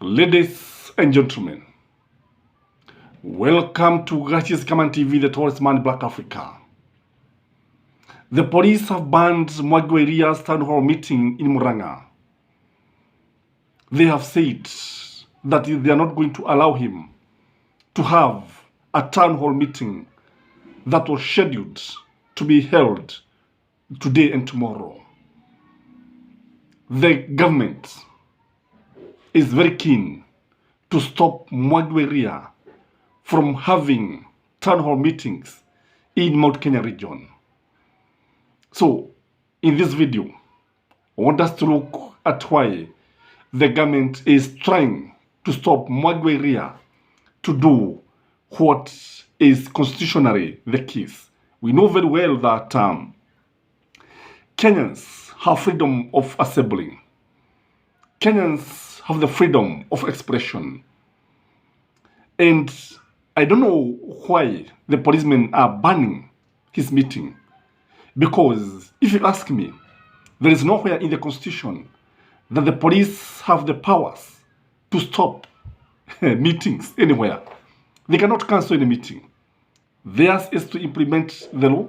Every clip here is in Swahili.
Ladies and gentlemen, welcome to Gracious Command TV, the tallest man in Black Africa. The police have banned Mwangi Iria's town hall meeting in Murang'a. They have said that they are not going to allow him to have a town hall meeting that was scheduled to be held today and tomorrow. The government is very keen to stop Mwangi Iria from having town hall meetings in Mount Kenya region. So, in this video, I want us to look at why the government is trying to stop Mwangi Iria to do what is constitutionally the case. We know very well that Kenyans have freedom of assembling. Kenyans have the freedom of expression. And I don't know why the policemen are banning his meeting. Because if you ask me, there is nowhere in the constitution that the police have the powers to stop meetings anywhere. They cannot cancel any meeting. Theirs is to implement the law,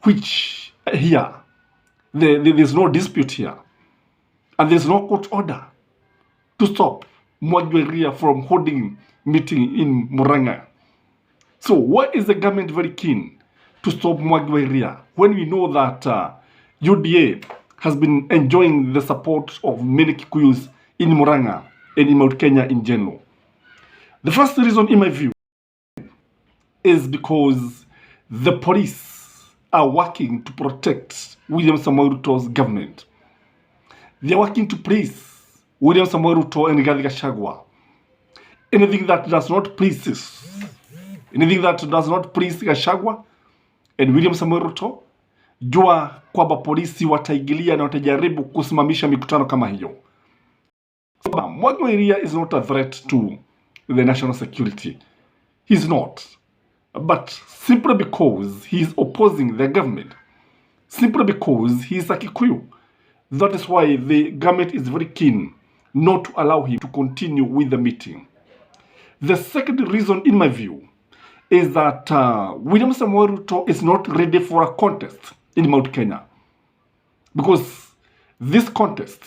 which here, there's no dispute here. And there's no court order to stop Mwangi Iria from holding meeting in Murang'a. So why is the government very keen to stop Mwangi Iria when we know that UDA has been enjoying the support of many Kikuyus in Murang'a and in Mount Kenya in general? The first reason, in my view, is because the police are working to protect William Samoei Ruto's government. They are working to please William Samoei Ruto and Rigathi Gachagua. Anything that does not please Gachagua and William Samoei Ruto, jua kwamba polisi wataigilia na watajaribu kusimamisha mikutano kama hiyo. Mwangi Iria is not a threat to the national security. He's not. But simply because he is opposing the government, simply because he is a Kikuyu, that is why the government is very keen not to allow him to continue with the meeting. The second reason, in my view, is that William Samoei Ruto is not ready for a contest in Mount Kenya. Because this contest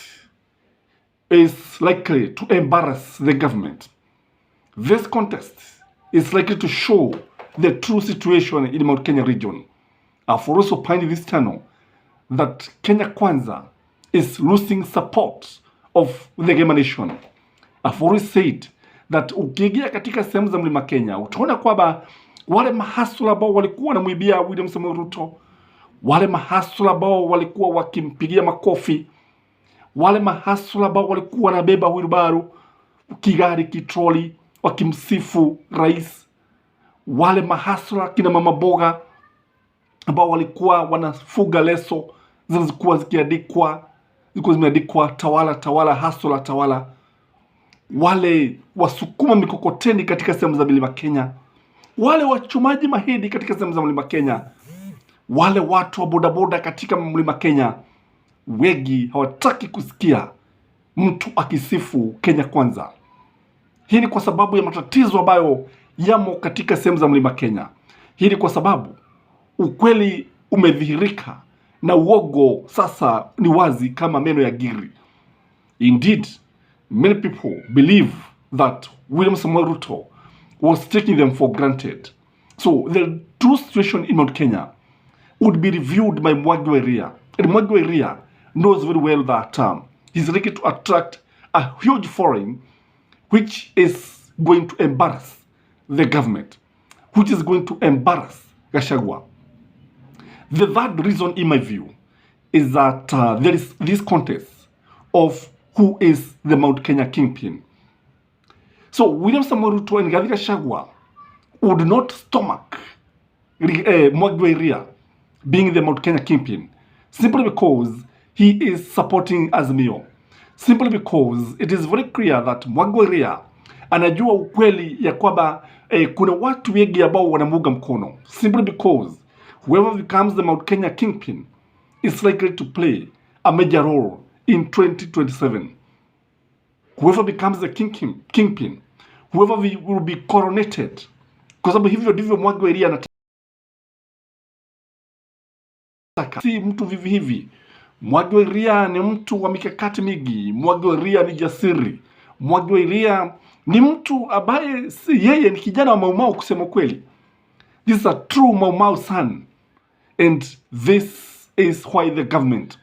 is likely to embarrass the government. This contest is likely to show the true situation in Mount Kenya region. I've also pointed this channel that Kenya Kwanza is losing support of the Gema Nation. I've always said that ukiingia katika sehemu za Mlima Kenya, utaona kwamba wale mahasula ambao walikuwa wanamwibia William Samoei Ruto, wale mahasula ambao walikuwa wakimpigia makofi, wale mahasula ambao walikuwa wanabeba wheelbarrow, kigari, kitroli, wakimsifu rais, wale mahasula kina mama boga ambao walikuwa wanafuga leso zilizokuwa zimeandikwa tawala tawala hasula tawala, wale wasukuma mikokoteni katika sehemu za Mlima Kenya, wale wachumaji mahindi katika sehemu za Mlima Kenya, wale watu wa bodaboda katika Mlima Kenya, wengi hawataki kusikia mtu akisifu Kenya Kwanza. Hii ni kwa sababu ya matatizo ambayo yamo katika sehemu za Mlima Kenya. Hii ni kwa sababu ukweli umedhihirika na uogo sasa ni wazi kama meno ya giri. Indeed, many people believe that William Samoei Ruto was taking them for granted. So the true situation in Mount Kenya would be reviewed by Mwangi Iria. And Mwangi Iria knows very well that he's likely to attract a huge following which is going to embarrass the government, which is going to embarrass Gachagua. The third reason, in my view, is that there is this contest of who is the Mount Kenya kingpin. So William Samoei Ruto and Rigathi Gachagua would not stomach Mwangi Iria being the Mount Kenya kingpin, simply because he is supporting Azimio. Simply because it is very clear that Mwangi Iria anajua ukweli ya kwamba kuna watu wengi ambao wanamuunga mkono. Simply because whoever becomes the Mount Kenya kingpin is likely to play a major role in 2027. whoever becomes the kingpin, whoever will be coronated, kwa sababu hivyo ndivyo Mwangi wa Iria anataka. Si mtu vivi hivi. Mwangi wa Iria ni mtu wa mikakati mingi. Mwangi wa Iria ni jasiri. Mwangi wa Iria ni mtu ambaye si yeye ni kijana wa Maumau kusema kweli. This is a true Maumau son. And this is why the government,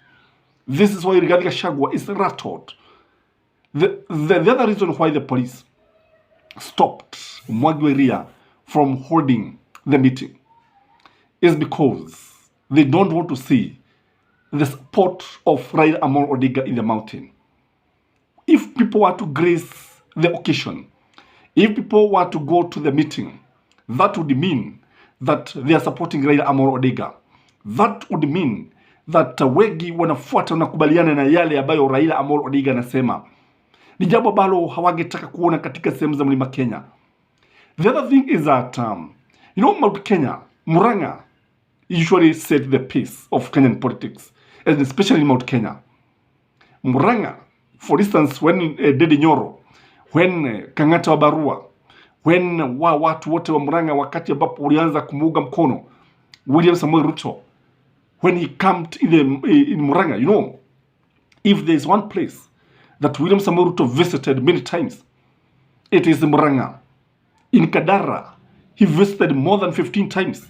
this is why Rigathi Gachagua is rattled. The other reason why the police stopped Mwangi wa Iria from holding the meeting is because they don't want to see the support of Raila Amolo Odinga in the mountain. If people were to grace the occasion, if people were to go to the meeting, that would mean that they are supporting Raila Amolo Odinga. That would mean that wengi wanafuata na kubaliana na yale ambayo Raila Amolo Odinga anasema. Ni jambo ambalo hawangetaka kuona katika sehemu za Mlima Kenya. The other thing is that, Mount Kenya, Murang'a usually set the pace of Kenyan politics, and especially in Mount Kenya. Murang'a, for instance, when Dedi Nyoro, when Kang'ata wa Barua, when watu wote wa Murang'a wakati ambapo ulianza kumuunga mkono William Samoei Ruto, when he camped in Murang'a, if there is one place that William Samoei Ruto visited many times, it is Murang'a. In Kadara, he visited more than 15 times.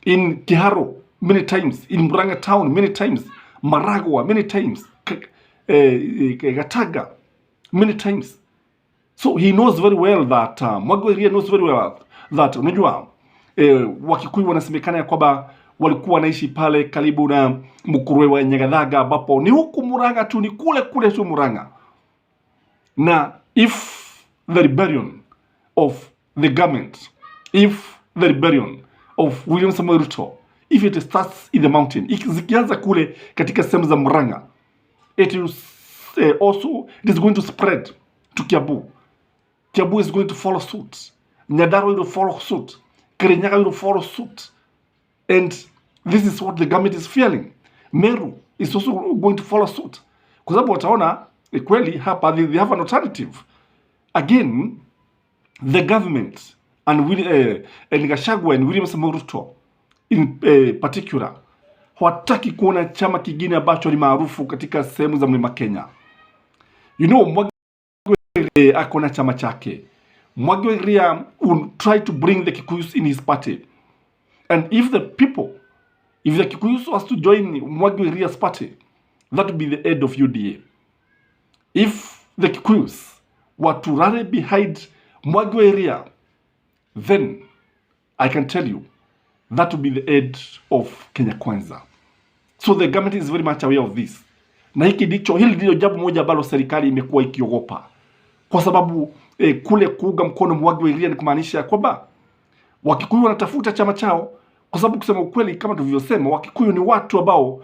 In Kiharo, many times. In Murang'a town, many times. Maragwa, many times. Gataga, many times. So he knows very well that, Mwangi wa Iria knows very well that, unajua, Wakikuyu wanasemekana ya kwamba walikuwa wanaishi pale karibu na Mukurwe wa Nyagathaga, ambapo ni huku Murang'a tu, ni kule tu Murang'a. Na if the rebellion of the government, if the rebellion of William Samoei Ruto, if it starts in the mountain, zikianza kule katika sehemu za Murang'a, it is going to spread to Kiambu. Kiambu is going to follow suit. Nyandarua will follow suit. Kirinyaga will follow suit. And this is what the government is feeling. Meru is also going to follow suit. Kwa sababu wataona kweli hapa they have an alternative. Again, the government and Gachagua and William Samoei Ruto in particular hawataki kuona chama kingine ambacho ni maarufu katika sehemu za Mlima Kenya. Mwangi akona chama chake. Mwangi wa Iria will try to bring the Kikuyus in his party. And if the Kikuyus was to join Mwangi wa Iria's party, that would be the end of UDA. If the Kikuyus were to rally behind Mwangi wa Iria, then I can tell you that would be the end of Kenya Kwanza. So the government is very much aware of this. Na hili ndilo jambo moja ambalo serikali imekuwa ikiogopa. Kwa sababu kule kuunga mkono Mwangi wa Iria ni kumaanisha kwamba Wakikuyu wanatafuta chama chao, kwa sababu kusema ukweli kama tulivyosema, Wakikuyu ni watu ambao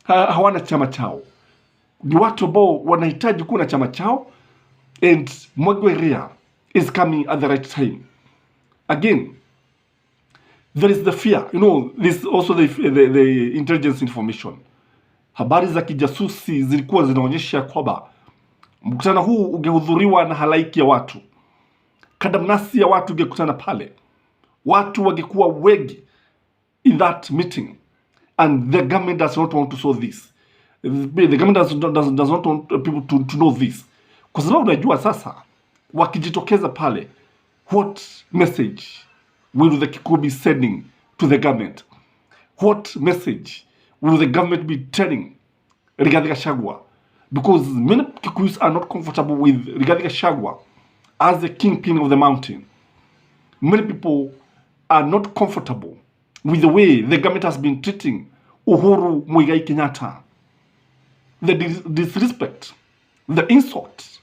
hawana chama chao. Ni watu ambao wanahitaji kuwa na chama chao, and Mwangi wa Iria is coming at the right time. Again, there is the fear. This also the intelligence information. Habari za kijasusi zilikuwa zinaonyesha kwamba mkutano huu ungehudhuriwa na halaiki ya watu. Kadamnasi ya watu ungekutana pale. Watu wangekuwa wengi in that meeting. And the government does not want to show this. The government does not want people to know this. Kwa sababu unajua sasa, wakijitokeza pale, what message will the Kikuyu be sending to the government? What message will the government be telling Rigathi Gachagua? Because many Kikuyus are not comfortable with Rigathi Gachagua as the kingpin of the mountain. Many people are not comfortable with the way the government has been treating Uhuru Muigai Kenyatta. The disrespect, the insult.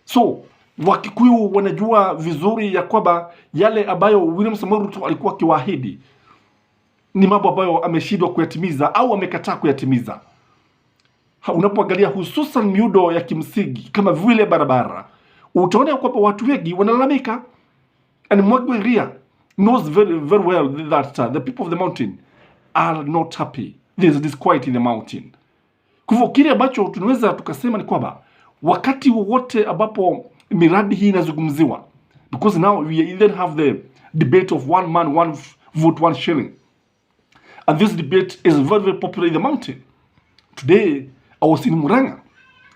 So, Wakikuyu wanajua vizuri ya kwamba yale ambayo William Samoei Ruto alikuwa akiwaahidi ni mambo ambayo ameshindwa kuyatimiza au amekataa kuyatimiza. Unapoangalia hususan miundo ya kimsingi kama vile barabara, utaona kwamba watu wengi wanalalamika, and Mwangi wa Iria knows very, very well that the people of the mountain are not happy. There is disquiet in the mountain. Kwa hivyo kile ambacho tunaweza tukasema ni kwamba wakati wowote ambapo miradi hii inazungumziwa, because now we even have the debate of one man, one vote, one shilling. And this debate is very, very popular in the mountain. Today, I was in Muranga,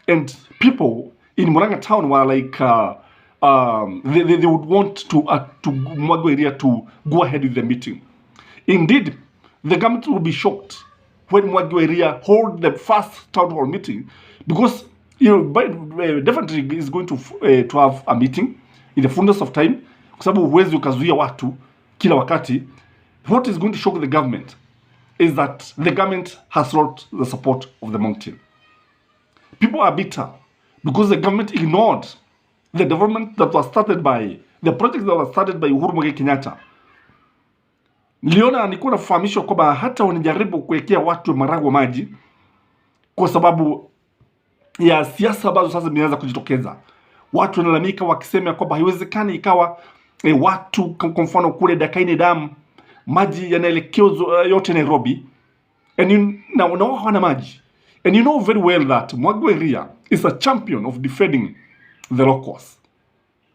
and people in Muranga town were like, they would want to Mwangi Iria to go ahead with the meeting. Indeed, the government will be shocked when Mwangi Iria hold the first town hall meeting, because definitely is going to have a meeting in the fullness of time, kwa sababu huwezi ukazuia watu kila wakati. What is going to shock the government is that the government has lost the support of the mountain. People are bitter because the government ignored the development that was started by the projects that were started by Uhuru Muigai Kenyatta. Niliona nilikuwa nafahamishwa kwamba hata wanajaribu kuwekea watu Maragwa maji kwa sababu ya siasa ambazo sasa zimeanza kujitokeza. Watu wanalalamika wakisema kwamba haiwezekani ikawa watu kwa mfano kule Dakaine Dam maji yanaelekezwa yote Nairobi, and now hawana maji. And you know very well that Mwangi Iria is a champion of defending the locals.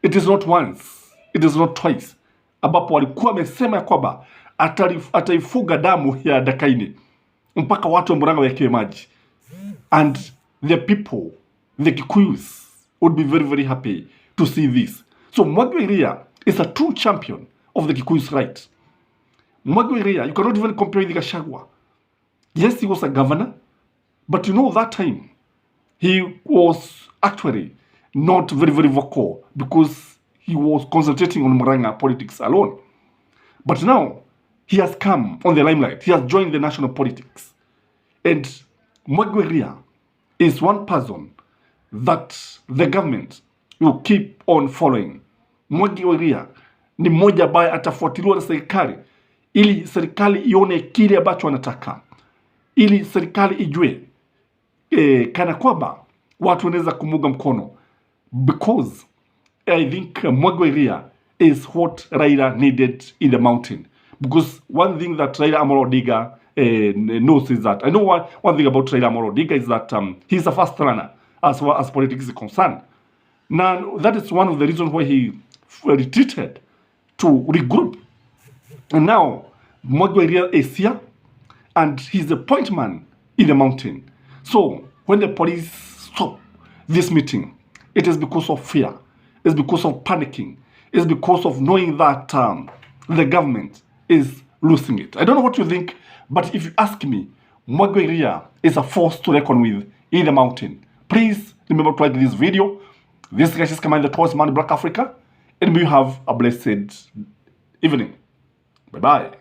It is not once, it is not twice ambapo walikuwa wamesema kwamba ataifuga damu ya Dakaine mpaka watu wa Murang'a wawekewe maji. And the people, the Kikuyus, would be very, very happy to see this. So Mwangi Iria is a true champion of the Kikuyus' right. Mwangi Iria, you cannot even compare with Gachagua. Yes, he was a governor, but you know that time he was actually not very, very vocal because he was concentrating on Murang'a politics alone. But now he has come on the limelight. He has joined the national politics. And Mwangi Iria is one person that the government will keep on following. Mwangi Iria ni mmoja ambaye atafuatiliwa na serikali ili serikali ione kile ambacho wanataka, ili serikali ijue kana kwamba watu wanaweza kumuunga mkono, because I think Mwangi Iria is what Raila needed in the mountain. Because one thing that Raila Amolo Odinga knows is that, I know one thing about Raila Amolo Odinga is that he's a fast runner as far as politics is concerned. Now, that is one of the reasons why he retreated to regroup. And now, Mwangi Iria is here, and he's the point man in the mountain. So, when the police stop this meeting, it is because of fear. It's because of panicking. It's because of knowing that the government is losing it. I don't know what you think, but if you ask me, Mwangi Iria is a force to reckon with in the mountain. Please remember to like this video. This guy is Commander Towards Man Black Africa, and may you have a blessed evening. Bye-bye.